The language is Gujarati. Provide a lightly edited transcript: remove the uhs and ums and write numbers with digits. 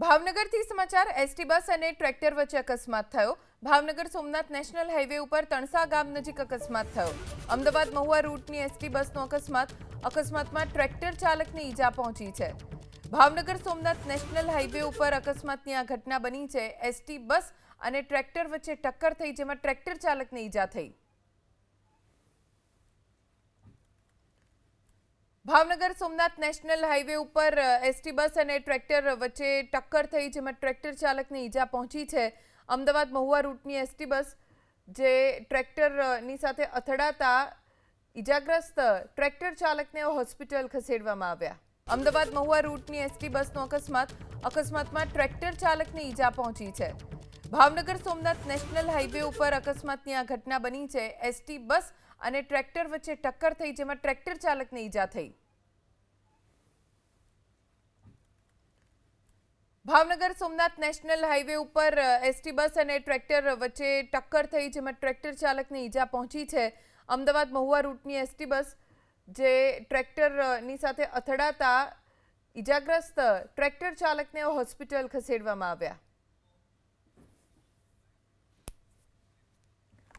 ભાવનગરથી સમાચાર એસટી બસ અને ટ્રેક્ટર વચ્ચે અકસ્માત થયો। ભાવનગર સોમનાથ નેશનલ હાઈવે ઉપર તણસા ગામ નજીક અકસ્માત થયો। અમદાવાદ મહુવા રૂટની એસટી બસનો અકસ્માતમાં ટ્રેક્ટર ચાલકને ઈજા પહોંચી છે। ભાવનગર સોમનાથ નેશનલ હાઈવે ઉપર અકસ્માતની આ ઘટના બની છે। એસટી બસ અને ટ્રેક્ટર વચ્ચે ટક્કર થઈ જેમાં ટ્રેક્ટર ચાલકને ઈજા થઈ। ભાવનગર સોમનાથ નેશનલ હાઈવે ઉપર એસટી બસ અને ટ્રેક્ટર વચ્ચે ટક્કર થઈ જેમાં ટ્રેક્ટર ચાલકને ઈજા પહોંચી છે। અમદાવાદ મહુવા રૂટની એસટી બસ જે ટ્રેક્ટરની સાથે અથડાતા ઈજાગ્રસ્ત ટ્રેક્ટર ચાલકને હોસ્પિટલ ખસેડવામાં આવ્યા। અમદાવાદ મહુવા રૂટની એસટી બસનો અકસ્માતમાં ટ્રેક્ટર ચાલકને ઈજા પહોંચી છે। ભાવનગર સોમનાથ નેશનલ હાઈવે ઉપર અકસ્માતની આ ઘટના બની છે। એસટી બસ અને ટ્રેક્ટર વચ્ચે ટક્કર થઈ જેમાં ટ્રેક્ટર ચાલકને ઈજા થઈ। ભાવનગર સોમનાથ નેશનલ હાઈવે ઉપર એસટી બસ અને ટ્રેક્ટર વચ્ચે ટક્કર થઈ જેમાં ટ્રેક્ટર ચાલકને ઈજા પહોંચી છે। અમદાવાદ મહુવા રૂટની એસટી બસ જે ટ્રેક્ટરની સાથે અથડાતા ઈજાગ્રસ્ત ટ્રેક્ટર ચાલકને હોસ્પિટલ ખસેડવામાં આવ્યા।